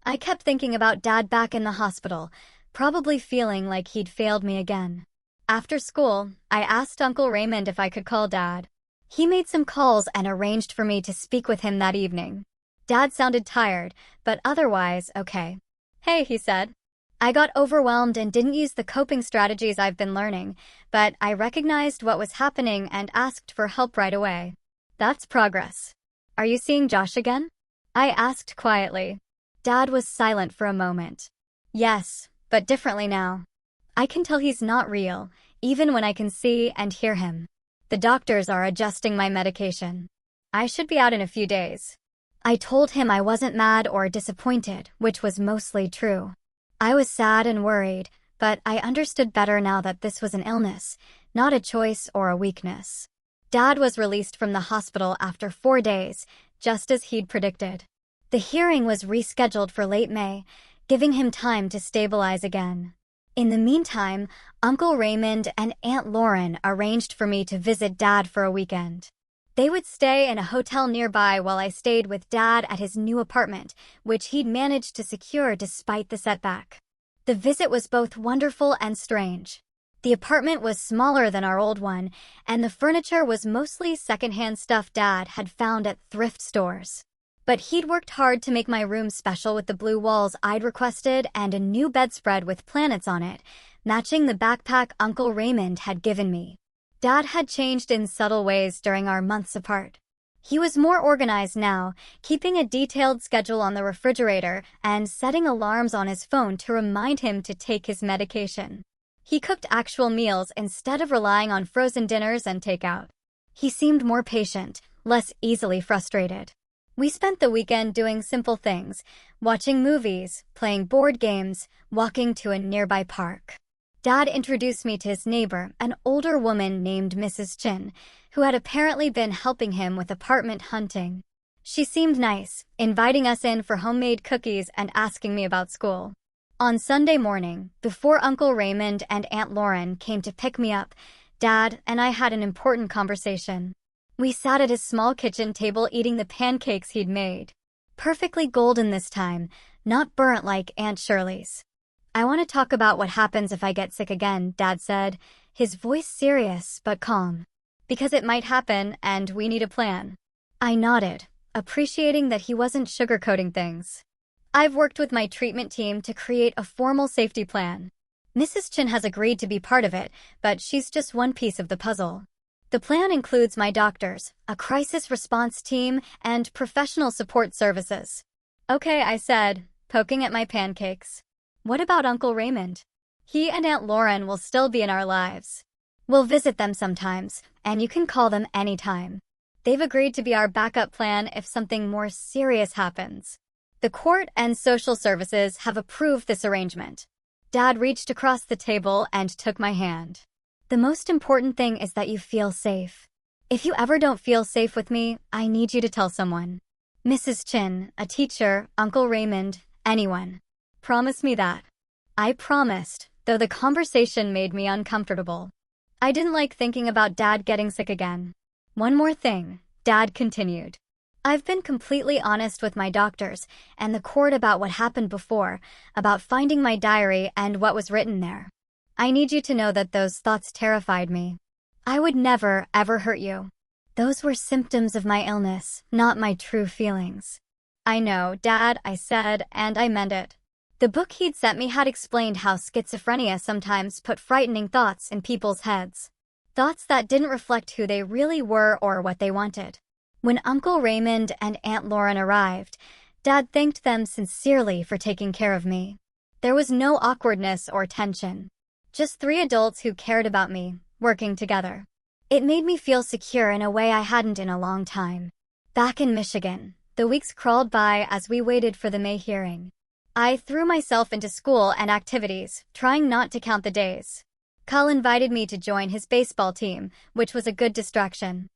I kept thinking about Dad back in the hospital, probably feeling like he'd failed me again. After school, I asked Uncle Raymond if I could call Dad. He made some calls and arranged for me to speak with him that evening. Dad sounded tired, but otherwise okay. "Hey," he said. "I got overwhelmed and didn't use the coping strategies I've been learning, but I recognized what was happening and asked for help right away." That's progress. "Are you seeing Josh again?" I asked quietly. Dad was silent for a moment. "Yes, but differently now. I can tell he's not real, even when I can see and hear him. The doctors are adjusting my medication. I should be out in a few days." I told him I wasn't mad or disappointed, which was mostly true. I was sad and worried, but I understood better now that this was an illness, not a choice or a weakness. Dad was released from the hospital after 4 days, just as he'd predicted. The hearing was rescheduled for late May, giving him time to stabilize again. In the meantime, Uncle Raymond and Aunt Lauren arranged for me to visit Dad for a weekend. They would stay in a hotel nearby while I stayed with Dad at his new apartment, which he'd managed to secure despite the setback. The visit was both wonderful and strange. The apartment was smaller than our old one, and the furniture was mostly secondhand stuff Dad had found at thrift stores. But he'd worked hard to make my room special with the blue walls I'd requested and a new bedspread with planets on it, matching the backpack Uncle Raymond had given me. Dad had changed in subtle ways during our months apart. He was more organized now, keeping a detailed schedule on the refrigerator and setting alarms on his phone to remind him to take his medication. He cooked actual meals instead of relying on frozen dinners and takeout. He seemed more patient, less easily frustrated. We spent the weekend doing simple things, watching movies, playing board games, walking to a nearby park. Dad introduced me to his neighbor, an older woman named Mrs. Chin, who had apparently been helping him with apartment hunting. She seemed nice, inviting us in for homemade cookies and asking me about school. On Sunday morning, before Uncle Raymond and Aunt Lauren came to pick me up, Dad and I had an important conversation. We sat at his small kitchen table eating the pancakes he'd made. Perfectly golden this time, not burnt like Aunt Shirley's. "I want to talk about what happens if I get sick again," Dad said, his voice serious but calm. "Because it might happen, and we need a plan." I nodded, appreciating that he wasn't sugarcoating things. "I've worked with my treatment team to create a formal safety plan. Mrs. Chin has agreed to be part of it, but she's just one piece of the puzzle. The plan includes my doctors, a crisis response team, and professional support services." "Okay," I said, poking at my pancakes. "What about Uncle Raymond?" "He and Aunt Lauren will still be in our lives. We'll visit them sometimes, and you can call them anytime. They've agreed to be our backup plan if something more serious happens. The court and social services have approved this arrangement." Dad reached across the table and took my hand. "The most important thing is that you feel safe. If you ever don't feel safe with me, I need you to tell someone. Mrs. Chin, a teacher, Uncle Raymond, anyone. Promise me that." I promised, though the conversation made me uncomfortable. I didn't like thinking about Dad getting sick again. "One more thing," Dad continued. "I've been completely honest with my doctors and the court about what happened before, about finding my diary and what was written there. I need you to know that those thoughts terrified me. I would never, ever hurt you. Those were symptoms of my illness, not my true feelings." "I know, Dad," I said, and I meant it. The book he'd sent me had explained how schizophrenia sometimes put frightening thoughts in people's heads. Thoughts that didn't reflect who they really were or what they wanted. When Uncle Raymond and Aunt Lauren arrived, Dad thanked them sincerely for taking care of me. There was no awkwardness or tension. Just three adults who cared about me, working together. It made me feel secure in a way I hadn't in a long time. Back in Michigan, the weeks crawled by as we waited for the May hearing. I threw myself into school and activities, trying not to count the days. Carl invited me to join his baseball team, which was a good distraction.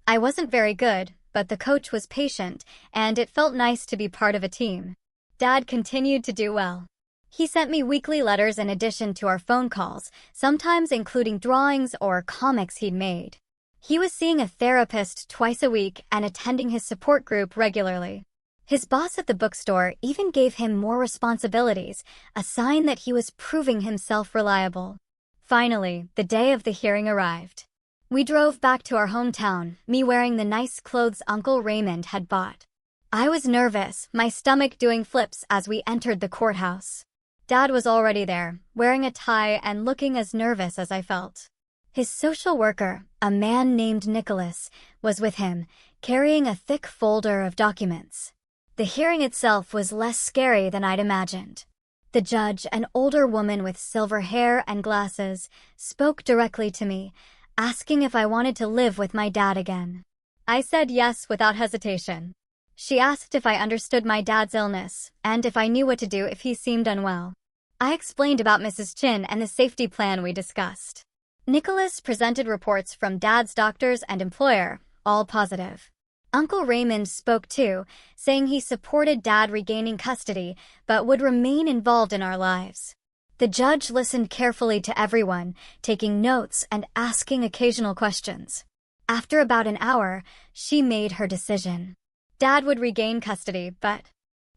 I wasn't very good, but the coach was patient, and it felt nice to be part of a team. Dad continued to do well. He sent me weekly letters in addition to our phone calls, sometimes including drawings or comics he'd made. He was seeing a therapist twice a week and attending his support group regularly. His boss at the bookstore even gave him more responsibilities, a sign that he was proving himself reliable. Finally, the day of the hearing arrived. We drove back to our hometown, me wearing the nice clothes Uncle Raymond had bought. I was nervous, my stomach doing flips as we entered the courthouse. Dad was already there, wearing a tie and looking as nervous as I felt. His social worker, a man named Nicholas, was with him, carrying a thick folder of documents. The hearing itself was less scary than I'd imagined. The judge, an older woman with silver hair and glasses, spoke directly to me, asking if I wanted to live with my dad again. I said yes without hesitation. She asked if I understood my dad's illness, and if I knew what to do if he seemed unwell. I explained about Mrs. Chin and the safety plan we discussed. Nicholas presented reports from Dad's doctors and employer, all positive. Uncle Raymond spoke too, saying he supported Dad regaining custody, but would remain involved in our lives. The judge listened carefully to everyone, taking notes and asking occasional questions. After about an hour, she made her decision. Dad would regain custody, but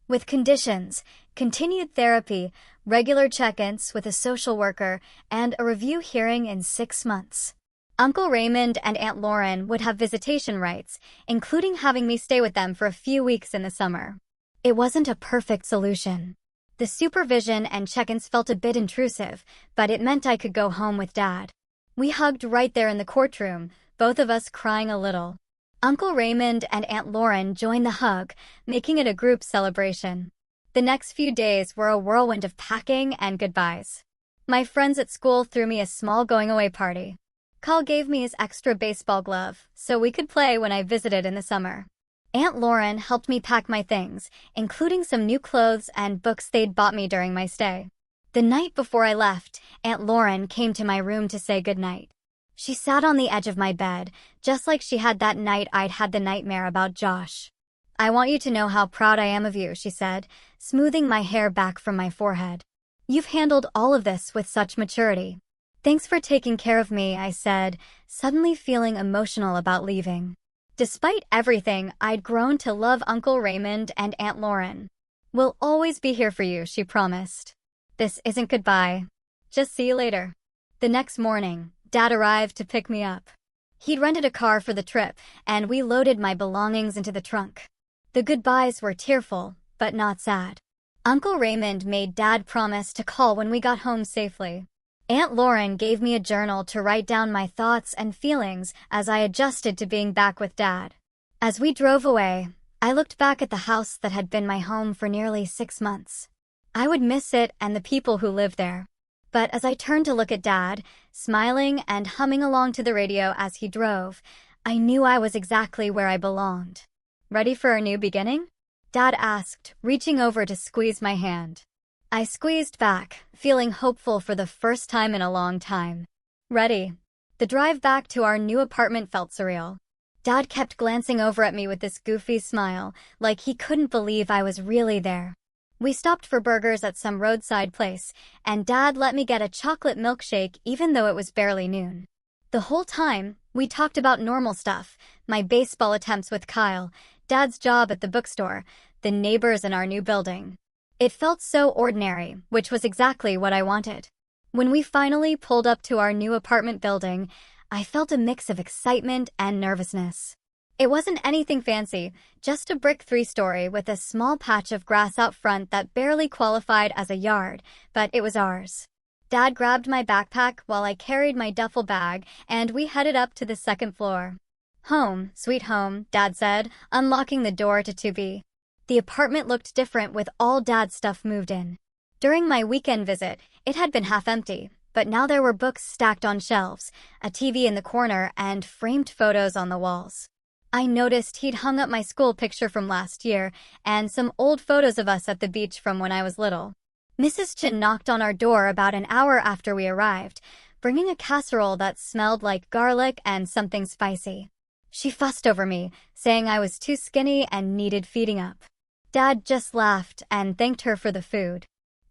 with conditions: continued therapy, regular check-ins with a social worker, and a review hearing in 6 months. Uncle Raymond and Aunt Lauren would have visitation rights, including having me stay with them for a few weeks in the summer. It wasn't a perfect solution. The supervision and check-ins felt a bit intrusive, but it meant I could go home with Dad. We hugged right there in the courtroom, both of us crying a little. Uncle Raymond and Aunt Lauren joined the hug, making it a group celebration. The next few days were a whirlwind of packing and goodbyes. My friends at school threw me a small going-away party. Carl gave me his extra baseball glove, so we could play when I visited in the summer. Aunt Lauren helped me pack my things, including some new clothes and books they'd bought me during my stay. The night before I left, Aunt Lauren came to my room to say goodnight. She sat on the edge of my bed, just like she had that night I'd had the nightmare about Josh. "I want you to know how proud I am of you," she said, smoothing my hair back from my forehead. You've handled all of this with such maturity. Thanks for taking care of me, I said, suddenly feeling emotional about leaving. Despite everything, I'd grown to love Uncle Raymond and Aunt Lauren. We'll always be here for you, she promised. This isn't goodbye. Just see you later. The next morning, Dad arrived to pick me up. He'd rented a car for the trip, and we loaded my belongings into the trunk. The goodbyes were tearful, but not sad. Uncle Raymond made Dad promise to call when we got home safely. Aunt Lauren gave me a journal to write down my thoughts and feelings as I adjusted to being back with Dad. As we drove away, I looked back at the house that had been my home for nearly 6 months. I would miss it and the people who lived there. But as I turned to look at Dad, smiling and humming along to the radio as he drove, I knew I was exactly where I belonged. Ready for a new beginning? Dad asked, reaching over to squeeze my hand. I squeezed back, feeling hopeful for the first time in a long time. Ready. The drive back to our new apartment felt surreal. Dad kept glancing over at me with this goofy smile, like he couldn't believe I was really there. We stopped for burgers at some roadside place, and Dad let me get a chocolate milkshake even though it was barely noon. The whole time, we talked about normal stuff, my baseball attempts with Kyle, Dad's job at the bookstore, the neighbors in our new building. It felt so ordinary, which was exactly what I wanted. When we finally pulled up to our new apartment building, I felt a mix of excitement and nervousness. It wasn't anything fancy, just a brick 3-story with a small patch of grass out front that barely qualified as a yard, but it was ours. Dad grabbed my backpack while I carried my duffel bag, and we headed up to the 2nd floor. Home, sweet home, Dad said, unlocking the door to 2B. The apartment looked different with all Dad's stuff moved in. During my weekend visit, it had been half empty, but now there were books stacked on shelves, a TV in the corner, and framed photos on the walls. I noticed he'd hung up my school picture from last year and some old photos of us at the beach from when I was little. Mrs. Chin knocked on our door about an hour after we arrived, bringing a casserole that smelled like garlic and something spicy. She fussed over me, saying I was too skinny and needed feeding up. Dad just laughed and thanked her for the food.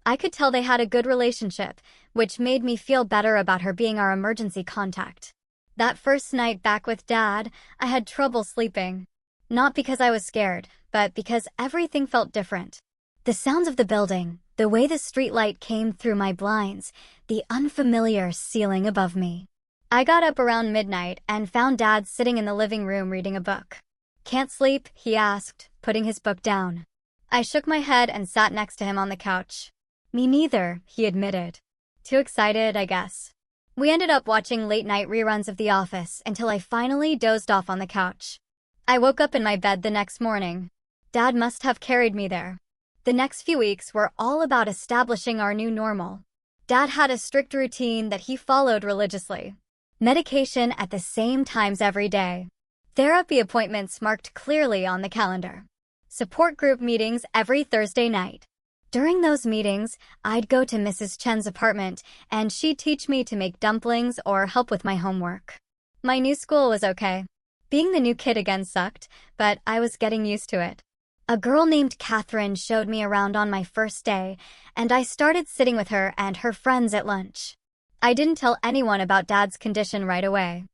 I could tell they had a good relationship, which made me feel better about her being our emergency contact. That first night back with Dad, I had trouble sleeping. Not because I was scared, but because everything felt different. The sounds of the building, the way the streetlight came through my blinds, the unfamiliar ceiling above me. I got up around midnight and found Dad sitting in the living room reading a book. "Can't sleep?" he asked, putting his book down. I shook my head and sat next to him on the couch. "Me neither," he admitted. "Too excited, I guess." We ended up watching late-night reruns of The Office until I finally dozed off on the couch. I woke up in my bed the next morning. Dad must have carried me there. The next few weeks were all about establishing our new normal. Dad had a strict routine that he followed religiously. Medication at the same times every day. Therapy appointments marked clearly on the calendar. Support group meetings every Thursday night. During those meetings, I'd go to Mrs. Chen's apartment, and she'd teach me to make dumplings or help with my homework. My new school was okay. Being the new kid again sucked, but I was getting used to it. A girl named Catherine showed me around on my first day, and I started sitting with her and her friends at lunch. I didn't tell anyone about Dad's condition right away.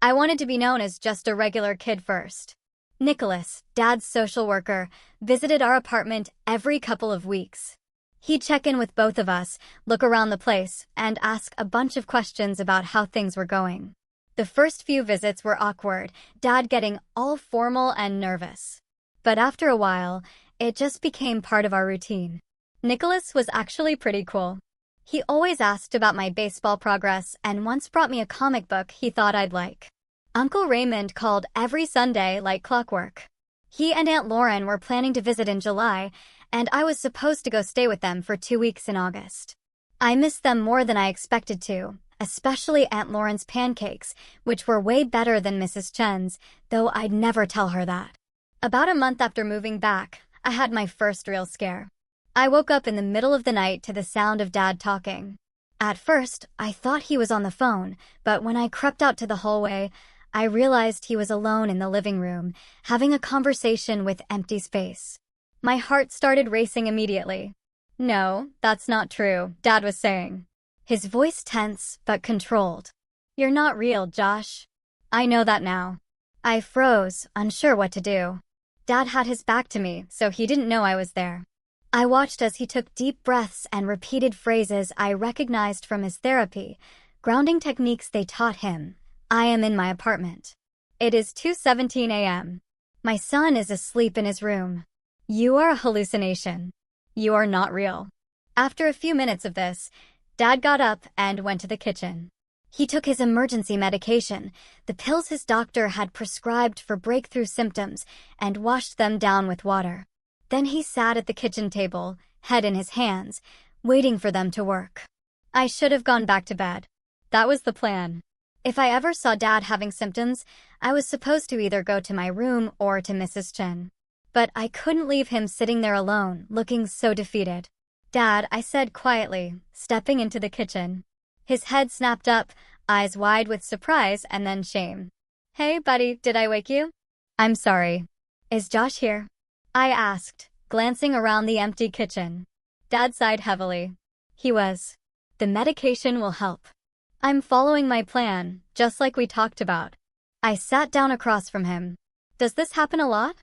I wanted to be known as just a regular kid first. Nicholas, Dad's social worker, visited our apartment every couple of weeks. He'd check in with both of us, look around the place, and ask a bunch of questions about how things were going. The first few visits were awkward, Dad getting all formal and nervous. But after a while, it just became part of our routine. Nicholas was actually pretty cool. He always asked about my baseball progress and once brought me a comic book he thought I'd like. Uncle Raymond called every Sunday like clockwork. He and Aunt Lauren were planning to visit in July, and I was supposed to go stay with them for 2 weeks in August. I missed them more than I expected to, especially Aunt Lauren's pancakes, which were way better than Mrs. Chen's, though I'd never tell her that. About a month after moving back, I had my first real scare. I woke up in the middle of the night to the sound of Dad talking. At first, I thought he was on the phone, but when I crept out to the hallway, I realized he was alone in the living room, having a conversation with empty space. My heart started racing immediately. No, that's not true, Dad was saying. His voice tense but controlled. You're not real, Josh. I know that now. I froze, unsure what to do. Dad had his back to me, so he didn't know I was there. I watched as he took deep breaths and repeated phrases I recognized from his therapy, grounding techniques they taught him. I am in my apartment. It is 2:17 a.m. My son is asleep in his room. You are a hallucination. You are not real. After a few minutes of this, Dad got up and went to the kitchen. He took his emergency medication, the pills his doctor had prescribed for breakthrough symptoms, and washed them down with water. Then he sat at the kitchen table, head in his hands, waiting for them to work. I should have gone back to bed. That was the plan. If I ever saw Dad having symptoms, I was supposed to either go to my room or to Mrs. Chen. But I couldn't leave him sitting there alone, looking so defeated. Dad, I said quietly, stepping into the kitchen. His head snapped up, eyes wide with surprise and then shame. Hey, buddy, did I wake you? I'm sorry. Is Josh here? I asked, glancing around the empty kitchen. Dad sighed heavily. He was. The medication will help. I'm following my plan, just like we talked about. I sat down across from him. Does this happen a lot?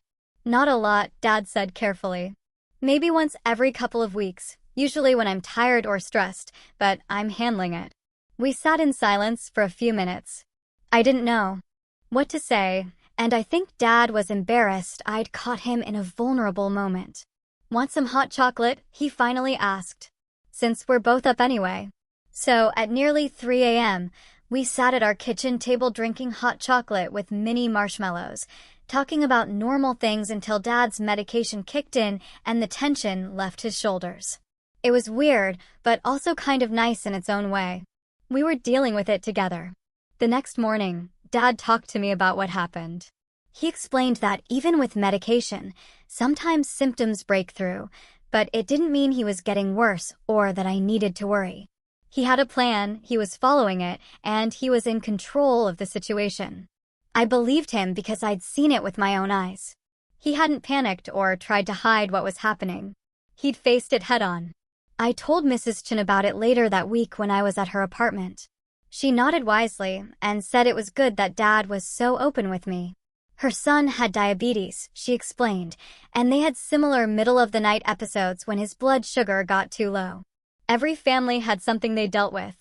Not a lot, Dad said carefully. Maybe once every couple of weeks, usually when I'm tired or stressed, but I'm handling it. We sat in silence for a few minutes. I didn't know what to say, and I think Dad was embarrassed I'd caught him in a vulnerable moment. Want some hot chocolate? He finally asked. Since we're both up anyway. So, at nearly 3 a.m., we sat at our kitchen table drinking hot chocolate with mini marshmallows, talking about normal things until Dad's medication kicked in and the tension left his shoulders. It was weird, but also kind of nice in its own way. We were dealing with it together. The next morning, Dad talked to me about what happened. He explained that even with medication, sometimes symptoms break through, but it didn't mean he was getting worse or that I needed to worry. He had a plan, he was following it, and he was in control of the situation. I believed him because I'd seen it with my own eyes. He hadn't panicked or tried to hide what was happening. He'd faced it head-on. I told Mrs. Chen about it later that week when I was at her apartment. She nodded wisely and said it was good that Dad was so open with me. Her son had diabetes, she explained, and they had similar middle-of-the-night episodes when his blood sugar got too low. Every family had something they dealt with.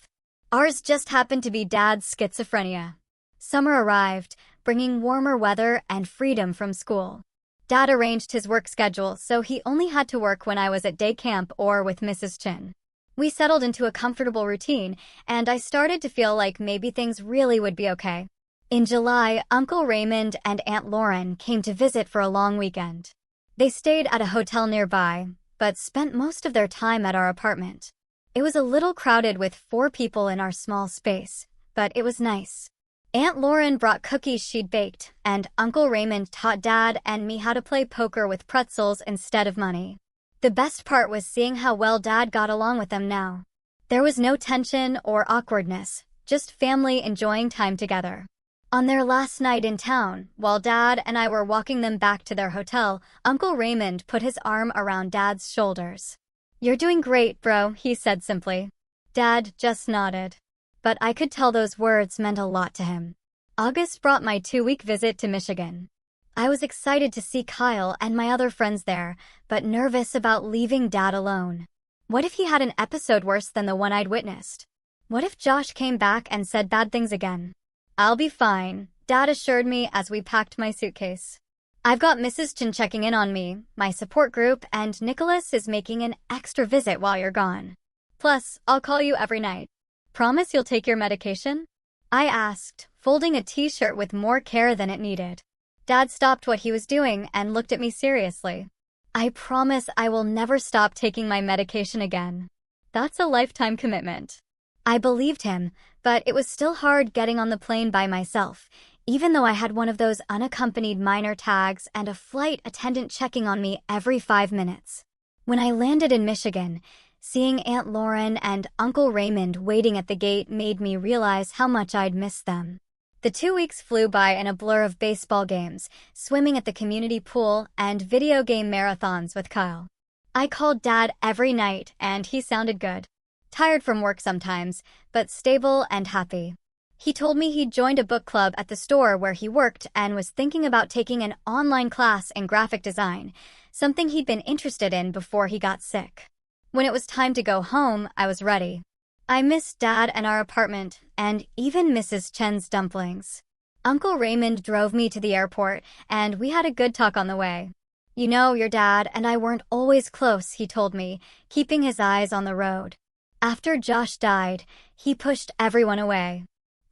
Ours just happened to be Dad's schizophrenia. Summer arrived, bringing warmer weather and freedom from school. Dad arranged his work schedule so he only had to work when I was at day camp or with Mrs. Chen. We settled into a comfortable routine, and I started to feel like maybe things really would be okay. In July, Uncle Raymond and Aunt Lauren came to visit for a long weekend. They stayed at a hotel nearby, but spent most of their time at our apartment. It was a little crowded with 4 people in our small space, but it was nice. Aunt Lauren brought cookies she'd baked, and Uncle Raymond taught Dad and me how to play poker with pretzels instead of money. The best part was seeing how well Dad got along with them now. There was no tension or awkwardness, just family enjoying time together. On their last night in town, while Dad and I were walking them back to their hotel, Uncle Raymond put his arm around Dad's shoulders. "You're doing great, bro," he said simply. Dad just nodded. But I could tell those words meant a lot to him. August brought my 2-week visit to Michigan. I was excited to see Kyle and my other friends there, but nervous about leaving Dad alone. What if he had an episode worse than the one I'd witnessed? What if Josh came back and said bad things again? I'll be fine, Dad assured me as we packed my suitcase. I've got Mrs. Chen checking in on me, my support group, and Nicholas is making an extra visit while you're gone. Plus, I'll call you every night. Promise you'll take your medication? I asked, folding a t-shirt with more care than it needed. Dad stopped what he was doing and looked at me seriously. I promise I will never stop taking my medication again. That's a lifetime commitment. I believed him, but it was still hard getting on the plane by myself, even though I had one of those unaccompanied minor tags and a flight attendant checking on me every 5 minutes. When I landed in Michigan, seeing Aunt Lauren and Uncle Raymond waiting at the gate made me realize how much I'd missed them. The 2 weeks flew by in a blur of baseball games, swimming at the community pool, and video game marathons with Kyle. I called Dad every night and he sounded good. Tired from work sometimes, but stable and happy. He told me he'd joined a book club at the store where he worked and was thinking about taking an online class in graphic design, something he'd been interested in before he got sick. When it was time to go home, I was ready. I missed Dad and our apartment, and even Mrs. Chen's dumplings. Uncle Raymond drove me to the airport, and we had a good talk on the way. You know, your dad and I weren't always close, he told me, keeping his eyes on the road. After Josh died, he pushed everyone away.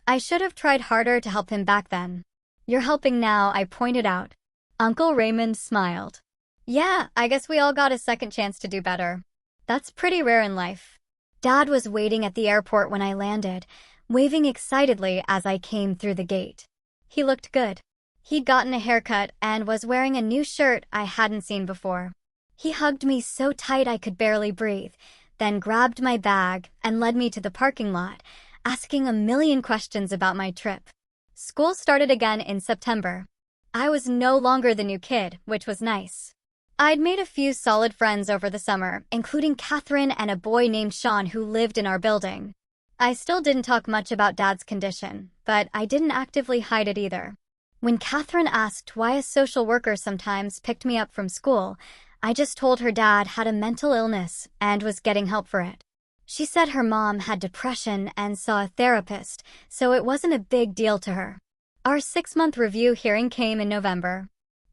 I should have tried harder to help him back then. You're helping now, I pointed out. Uncle Raymond smiled. Yeah, I guess we all got a second chance to do better. That's pretty rare in life. Dad was waiting at the airport when I landed, waving excitedly as I came through the gate. He looked good. He'd gotten a haircut and was wearing a new shirt I hadn't seen before. He hugged me so tight I could barely breathe, then grabbed my bag and led me to the parking lot, asking a million questions about my trip. School started again in September. I was no longer the new kid, which was nice. I'd made a few solid friends over the summer, including Catherine and a boy named Sean who lived in our building. I still didn't talk much about Dad's condition, but I didn't actively hide it either. When Catherine asked why a social worker sometimes picked me up from school, I just told her Dad had a mental illness and was getting help for it. She said her mom had depression and saw a therapist, so it wasn't a big deal to her. Our 6-month review hearing came in November.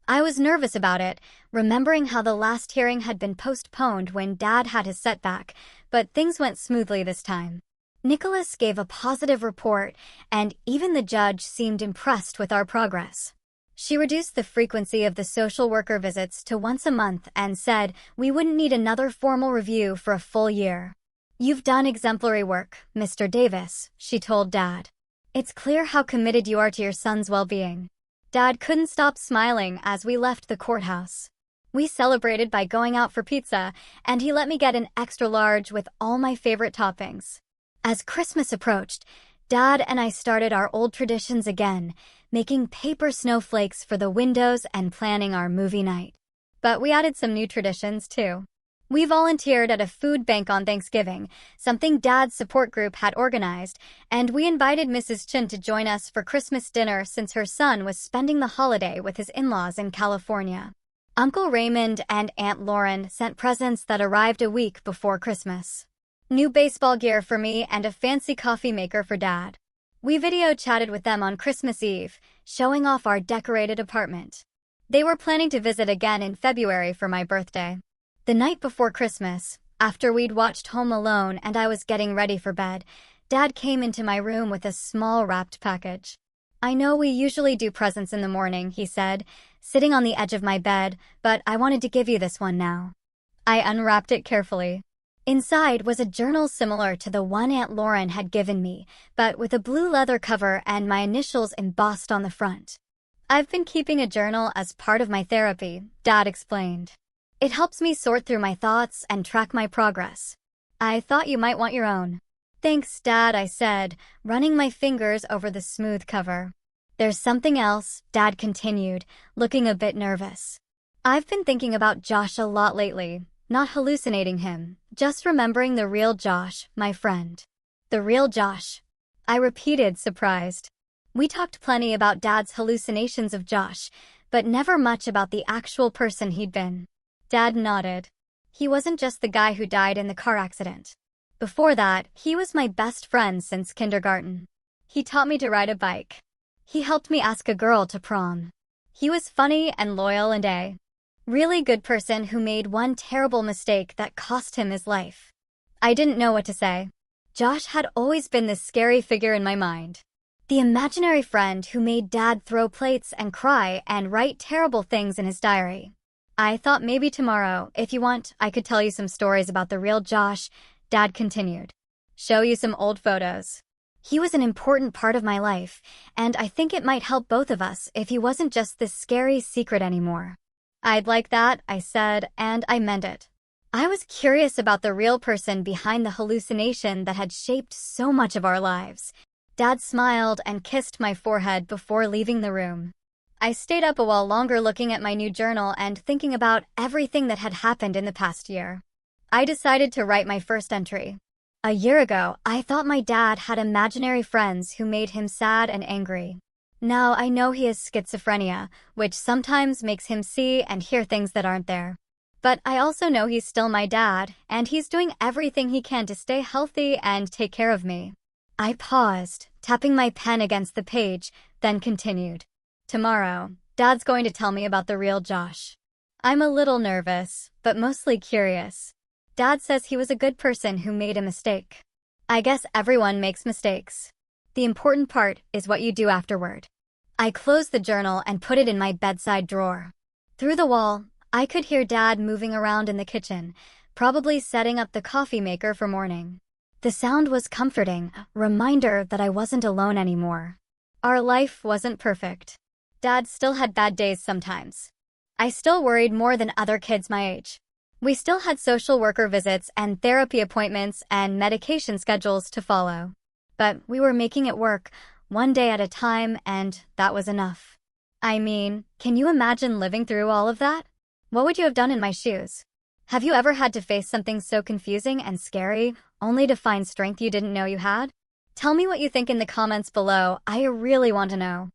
I was nervous about it, remembering how the last hearing had been postponed when Dad had his setback, but things went smoothly this time. Nicholas gave a positive report, and even the judge seemed impressed with our progress. She reduced the frequency of the social worker visits to once a month and said we wouldn't need another formal review for a full year. You've done exemplary work, Mr. Davis, she told Dad. It's clear how committed you are to your son's well-being. Dad couldn't stop smiling as we left the courthouse. We celebrated by going out for pizza, and he let me get an extra large with all my favorite toppings. As Christmas approached, Dad and I started our old traditions again, making paper snowflakes for the windows and planning our movie night. But we added some new traditions, too. We volunteered at a food bank on Thanksgiving, something Dad's support group had organized, and we invited Mrs. Chen to join us for Christmas dinner since her son was spending the holiday with his in-laws in California. Uncle Raymond and Aunt Lauren sent presents that arrived a week before Christmas. New baseball gear for me and a fancy coffee maker for Dad. We video chatted with them on Christmas Eve, showing off our decorated apartment. They were planning to visit again in February for my birthday. The night before Christmas, after we'd watched Home Alone and I was getting ready for bed, Dad came into my room with a small wrapped package. I know we usually do presents in the morning, he said, sitting on the edge of my bed, but I wanted to give you this one now. I unwrapped it carefully. Inside was a journal similar to the one Aunt Lauren had given me, but with a blue leather cover and my initials embossed on the front. I've been keeping a journal as part of my therapy, Dad explained. It helps me sort through my thoughts and track my progress. I thought you might want your own. Thanks, Dad, I said, running my fingers over the smooth cover. There's something else, Dad continued, looking a bit nervous. I've been thinking about Josh a lot lately, not hallucinating him, just remembering the real Josh, my friend. The real Josh. I repeated, surprised. We talked plenty about Dad's hallucinations of Josh, but never much about the actual person he'd been. Dad nodded. He wasn't just the guy who died in the car accident. Before that, he was my best friend since kindergarten. He taught me to ride a bike. He helped me ask a girl to prom. He was funny and loyal and a really good person who made one terrible mistake that cost him his life. I didn't know what to say. Josh had always been this scary figure in my mind. The imaginary friend who made Dad throw plates and cry and write terrible things in his diary. I thought maybe tomorrow, if you want, I could tell you some stories about the real Josh, Dad continued. Show you some old photos. He was an important part of my life, and I think it might help both of us if he wasn't just this scary secret anymore. I'd like that, I said, and I meant it. I was curious about the real person behind the hallucination that had shaped so much of our lives. Dad smiled and kissed my forehead before leaving the room. I stayed up a while longer looking at my new journal and thinking about everything that had happened in the past year. I decided to write my first entry. A year ago, I thought my dad had imaginary friends who made him sad and angry. Now I know he has schizophrenia, which sometimes makes him see and hear things that aren't there. But I also know he's still my dad, and he's doing everything he can to stay healthy and take care of me. I paused, tapping my pen against the page, then continued. Tomorrow, Dad's going to tell me about the real Josh. I'm a little nervous, but mostly curious. Dad says he was a good person who made a mistake. I guess everyone makes mistakes. The important part is what you do afterward. I closed the journal and put it in my bedside drawer. Through the wall, I could hear Dad moving around in the kitchen, probably setting up the coffee maker for morning. The sound was comforting, a reminder that I wasn't alone anymore. Our life wasn't perfect. Dad still had bad days sometimes. I still worried more than other kids my age. We still had social worker visits and therapy appointments and medication schedules to follow. But we were making it work, one day at a time, and that was enough. I mean, can you imagine living through all of that? What would you have done in my shoes? Have you ever had to face something so confusing and scary, only to find strength you didn't know you had? Tell me what you think in the comments below. I really want to know.